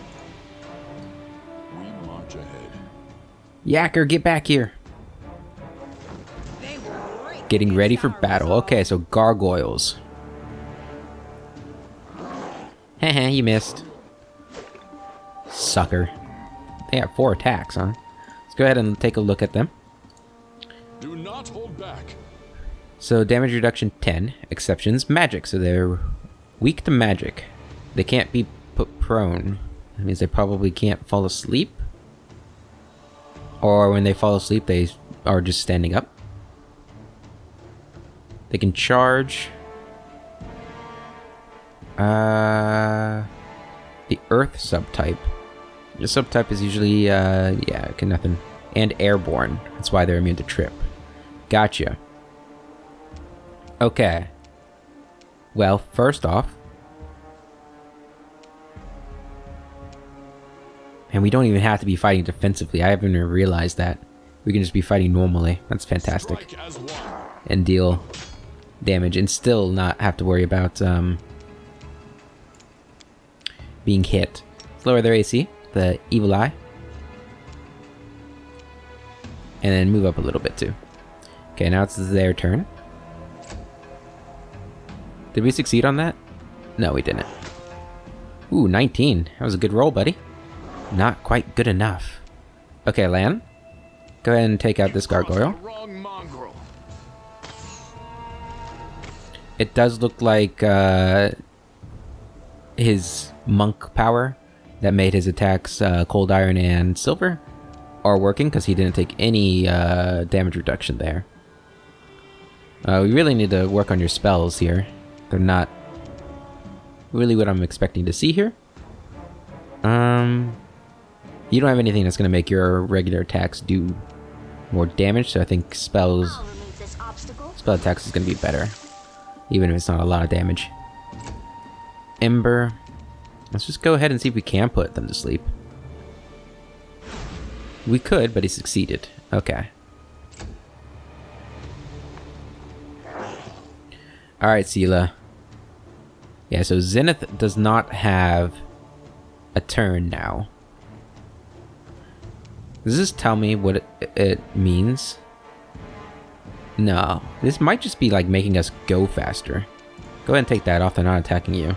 We march ahead. Yacker, get back here. Getting ready for battle. Okay, so gargoyles. Heh, you missed. Sucker. They have 4 attacks, huh? Let's go ahead and take a look at them. Do not hold back. So damage reduction 10. Exceptions magic. So they're weak to magic. They can't be put prone. That means they probably can't fall asleep. Or when they fall asleep, they are just standing up. They can charge. The earth subtype. The subtype is usually, yeah, okay, nothing. And airborne. That's why they're immune to trip. Gotcha. Okay. Well, first off. And we don't even have to be fighting defensively. I haven't even realized that. We can just be fighting normally. That's fantastic. And deal damage and still not have to worry about being hit. Let's lower their AC, the evil eye. And then move up a little bit too. Okay, now it's their turn. Did we succeed on that? No, we didn't. Ooh, 19. That was a good roll, buddy. Not quite good enough. Okay, Lan. Go ahead and take out this gargoyle. It does look like his monk power that made his attacks cold iron and silver are working because he didn't take any damage reduction there. We really need to work on your spells here. They're not really what I'm expecting to see here. You don't have anything that's going to make your regular attacks do more damage, so I think spell attacks is going to be better, even if it's not a lot of damage. Ember. Let's just go ahead and see if we can put them to sleep. We could, but he succeeded. Okay. Alright, Sela. Yeah, so Zenith does not have a turn now. Does this tell me what it means? No. This might just be like making us go faster. Go ahead and take that off. They're not attacking you.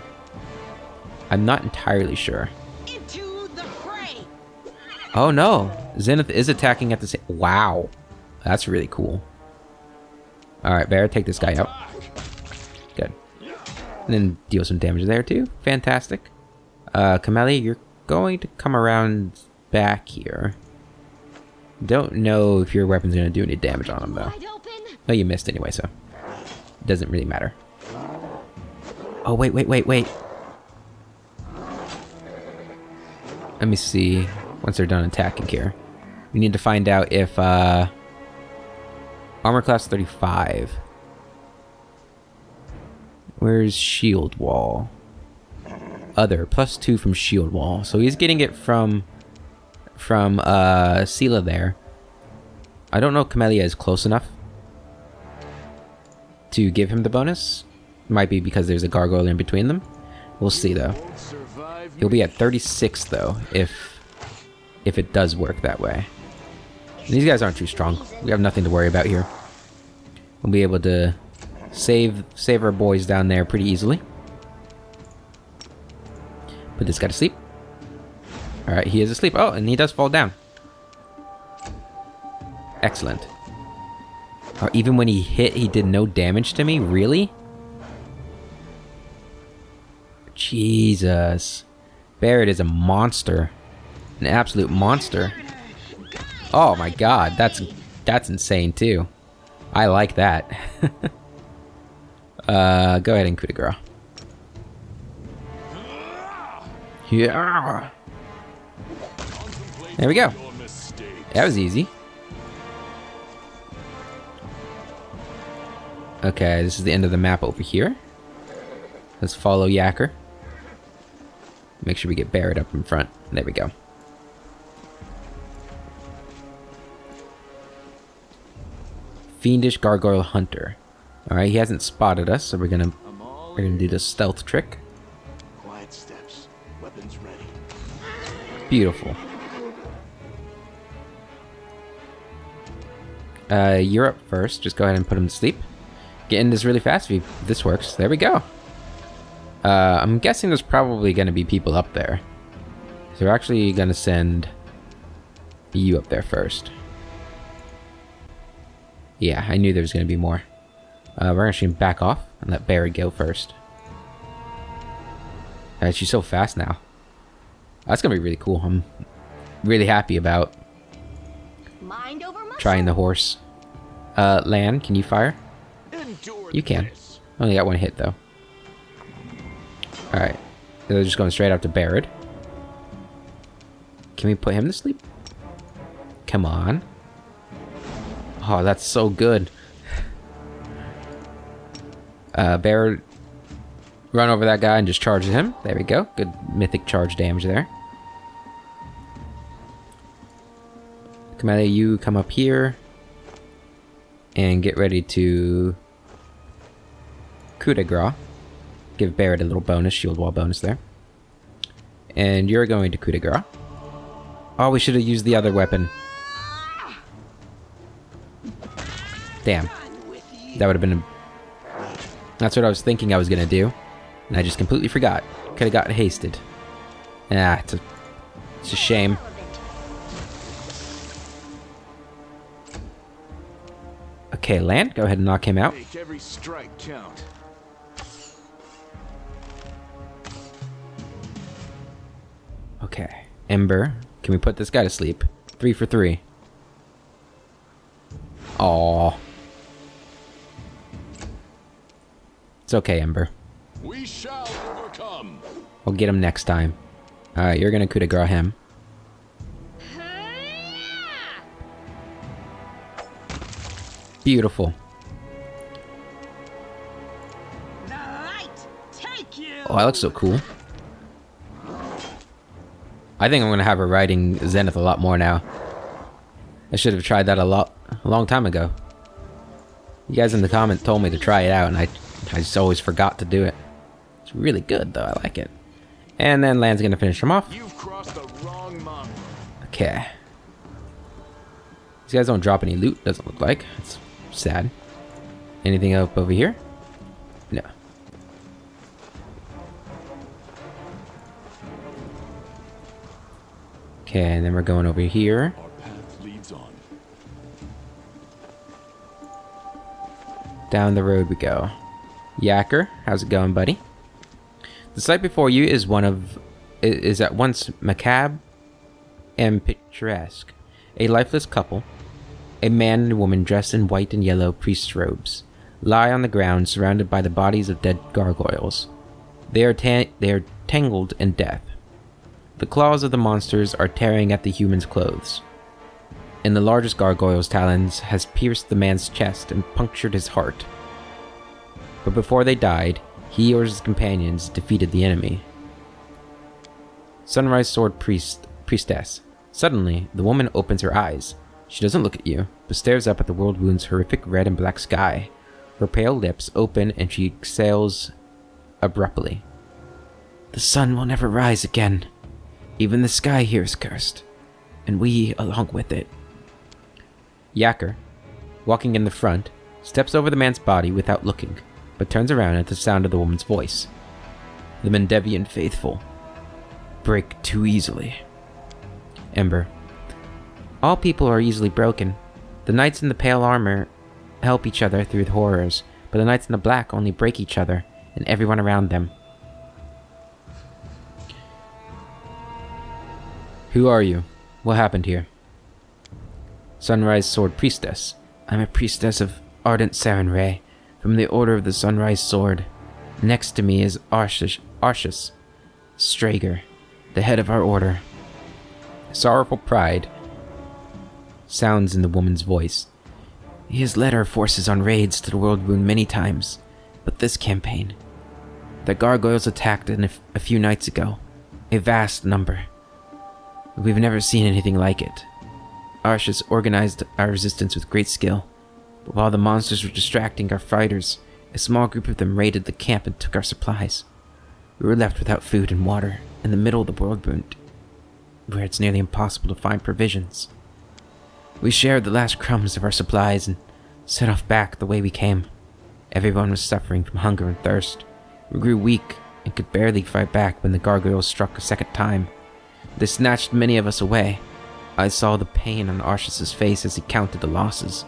I'm not entirely sure. Into the fray. Oh no. Zenith is attacking at the same... Wow. That's really cool. Alright, Bear, take this guy out. Good. And then deal some damage there too. Fantastic. Camellia, you're going to come around back here. Don't know if your weapon's going to do any damage on him, though. Oh, you missed anyway, so... It doesn't really matter. Oh, wait. Let me see. Once they're done attacking here. We need to find out if, Armor class 35. Where's shield wall? Other. +2 from shield wall. So he's getting it from Sela there. I don't know if Camellia is close enough to give him the bonus. Might be because there's a gargoyle in between them. We'll see though. He'll be at 36 though if it does work that way. And these guys aren't too strong. We have nothing to worry about here. We'll be able to save our boys down there pretty easily. Put this guy to sleep. Alright, he is asleep. Oh, and he does fall down. Excellent. Oh, even when he hit, he did no damage to me? Really? Jesus. Barrett is a monster. An absolute monster. Oh my god, that's insane too. I like that. Go ahead and coup de grace. Yeah. There we go. That was easy. Okay, this is the end of the map over here. Let's follow Yacker. Make sure we get Barrett up in front. There we go. Fiendish Gargoyle Hunter. Alright, he hasn't spotted us, so we're gonna do the stealth trick. Quiet steps. Weapons ready. Beautiful. You're up first. Just go ahead and put him to sleep. Get in this really fast if this works. There we go. I'm guessing there's probably going to be people up there. So we're actually going to send you up there first. Yeah, I knew there was going to be more. We're actually going to back off and let Barry go first. She's so fast now. That's going to be really cool. I'm really happy about Mind over muscle. trying the horse. Lan, can you fire? Endure You can. this. Only got one hit, though. Alright. So they're just going straight up to Barrett. Can we put him to sleep? Come on. Oh, that's so good. Barrett, run over that guy and just charge him. There we go. Good mythic charge damage there. Kamala, you come up here and get ready to coup de grace. Give Barrett a little bonus, shield wall bonus there. And you're going to coup de grace. Oh, we should have used the other weapon. Damn. That would have been... That's what I was thinking I was going to do. And I just completely forgot. Could have got hasted. Ah, it's a shame. Okay, Land, go ahead and knock him out. Make every strike count. Okay. Ember, can we put this guy to sleep? 3 for 3. Aww. It's okay, Ember. We shall overcome. We'll get him next time. Alright, you're gonna coup de grace him. Beautiful. The light take you. Oh, that looks so cool. I think I'm gonna have her riding Zenith a lot more now. I should have tried that a long time ago. You guys in the comment told me to try it out, and I just always forgot to do it. It's really good, though. I like it. And then Land's gonna finish him off. You've crossed the wrong mountain. Okay. These guys don't drop any loot, doesn't look like. It's sad. Anything up over here? No. Okay, and then we're going over here. Our path leads on. Down the road we go. Yacker, how's it going, buddy? The sight before you is at once macabre and picturesque. A lifeless couple, a man and a woman dressed in white and yellow priest's robes, lie on the ground surrounded by the bodies of dead gargoyles. They are tangled in death. The claws of the monsters are tearing at the human's clothes. And the largest gargoyle's talons has pierced the man's chest and punctured his heart. But before they died, he or his companions defeated the enemy. Sunrise Sword Priestess. Suddenly, the woman opens her eyes. She doesn't look at you, but stares up at the world wound's horrific red and black sky. Her pale lips open and she exhales abruptly. The sun will never rise again. Even the sky here is cursed, and we along with it. Yacker, walking in the front, steps over the man's body without looking, but turns around at the sound of the woman's voice. The Mendevian faithful break too easily. Ember. All people are easily broken. The knights in the pale armor help each other through the horrors, but the knights in the black only break each other and everyone around them. Who are you? What happened here? Sunrise Sword Priestess. I'm a priestess of Ardent Sarenrae, from the Order of the Sunrise Sword. Next to me is Arshis Strager, the head of our order. Sorrowful pride sounds in the woman's voice. He has led our forces on raids to the world wound many times, but this campaign... The gargoyles attacked a few nights ago. A vast number. We've never seen anything like it. Arshis organized our resistance with great skill, but while the monsters were distracting our fighters, a small group of them raided the camp and took our supplies. We were left without food and water in the middle of the world wound, where it's nearly impossible to find provisions. We shared the last crumbs of our supplies and set off back the way we came. Everyone was suffering from hunger and thirst. We grew weak and could barely fight back when the gargoyles struck a second time. They snatched many of us away. I saw the pain on Arshus's face as he counted the losses,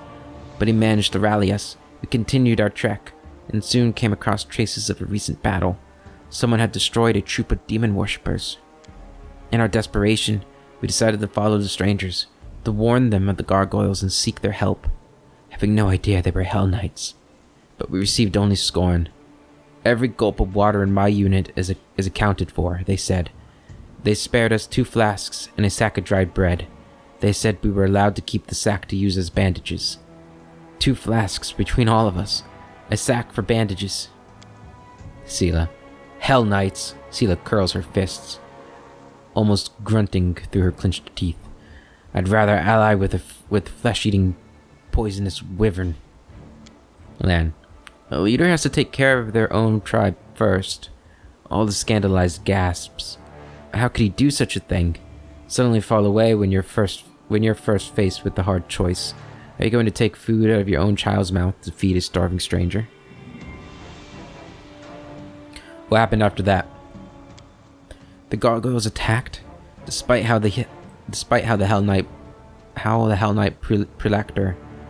but he managed to rally us. We continued our trek and soon came across traces of a recent battle. Someone had destroyed a troop of demon worshippers. In our desperation, we decided to follow the strangers, to warn them of the gargoyles and seek their help, having no idea they were Hellknights. But we received only scorn. Every gulp of water in my unit is accounted for, they said. They spared us 2 flasks and a sack of dried bread. They said we were allowed to keep the sack to use as bandages. 2 flasks between all of us. A sack for bandages. Sela. Hellknights. Sela curls her fists, almost grunting through her clenched teeth. I'd rather ally with flesh-eating, poisonous wyvern. Lan. A leader has to take care of their own tribe first. All the scandalized gasps. How could he do such a thing? Suddenly fall away when you're first faced with the hard choice. Are you going to take food out of your own child's mouth to feed a starving stranger? What happened after that? The gargoyles attacked, despite how the Hellknight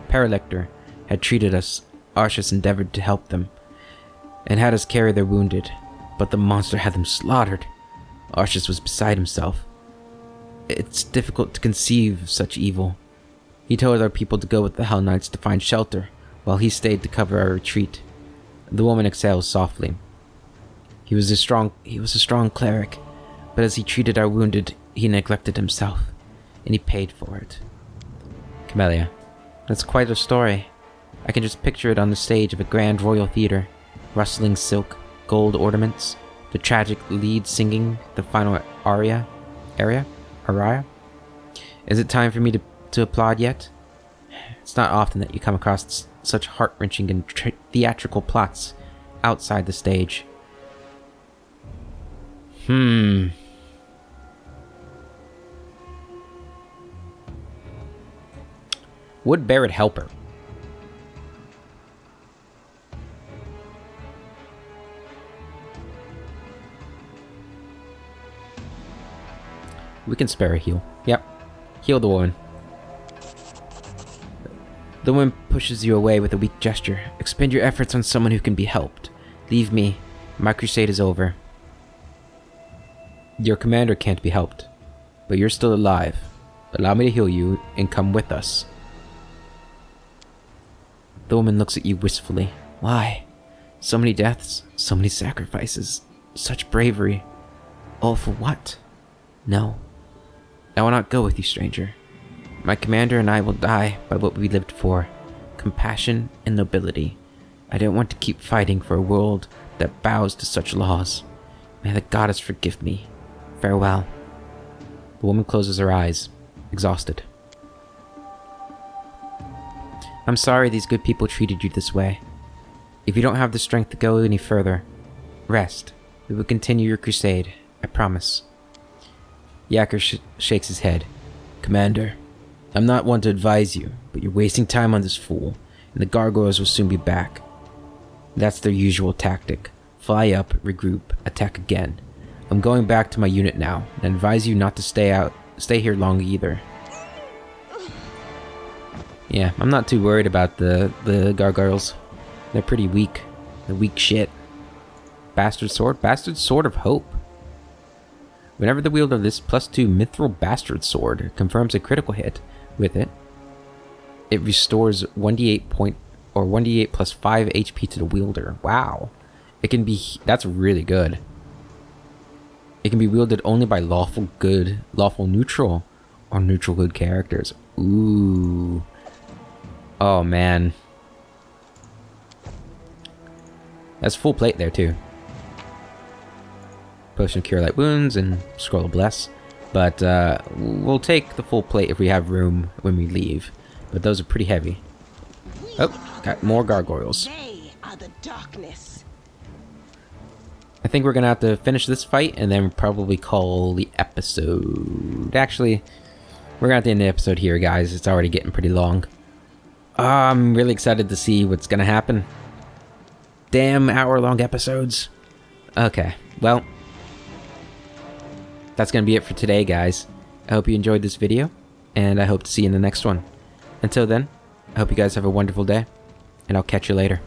Paralector had treated us. Arshus endeavored to help them, and had us carry their wounded, but the monster had them slaughtered. Arshus was beside himself. It's difficult to conceive of such evil. He told our people to go with the Hellknights to find shelter, while he stayed to cover our retreat. The woman exhaled softly. He was a strong cleric, but as he treated our wounded, he neglected himself, and he paid for it. Camellia. That's quite a story. I can just picture it on the stage of a grand royal theater. Rustling silk, gold ornaments, the tragic lead singing the final aria? Is it time for me to applaud yet? It's not often that you come across such heart-wrenching and theatrical plots outside the stage. Would Barrett help her? We can spare a heal. Yep. Heal the woman. The woman pushes you away with a weak gesture. Expend your efforts on someone who can be helped. Leave me. My crusade is over. Your commander can't be helped, but you're still alive. Allow me to heal you and come with us. The woman looks at you wistfully. Why? So many deaths, so many sacrifices, such bravery. All for what? No. I will not go with you, stranger. My commander and I will die by what we lived for. Compassion and nobility. I don't want to keep fighting for a world that bows to such laws. May the goddess forgive me. Farewell. The woman closes her eyes, exhausted. I'm sorry these good people treated you this way. If you don't have the strength to go any further, rest. We will continue your crusade, I promise. Yacker shakes his head. Commander, I'm not one to advise you, but you're wasting time on this fool, and the gargoyles will soon be back. That's their usual tactic. Fly up, regroup, attack again. I'm going back to my unit now, and advise you not to stay here long either. Yeah, I'm not too worried about the gargoyles. They're pretty weak. They're weak shit. Bastard sword? Bastard sword of hope. Whenever the wielder of this +2 mithril bastard sword confirms a critical hit with it, it restores 1d8 plus 5 HP to the wielder. Wow. It can be... That's really good. It can be wielded only by lawful neutral, or neutral good characters. Ooh. Oh, man. That's full plate there, too. Potion Cure Light Wounds and Scroll of Bless. But we'll take the full plate if we have room when we leave. But those are pretty heavy. Oh, got more gargoyles. They are the darkness. I think we're gonna have to finish this fight and then probably call the episode. Actually, we're gonna have to end the episode here, guys. It's already getting pretty long. I'm really excited to see what's gonna happen. Damn hour-long episodes. Okay, well, that's gonna be it for today, guys. I hope you enjoyed this video, and I hope to see you in the next one. Until then, I hope you guys have a wonderful day, and I'll catch you later.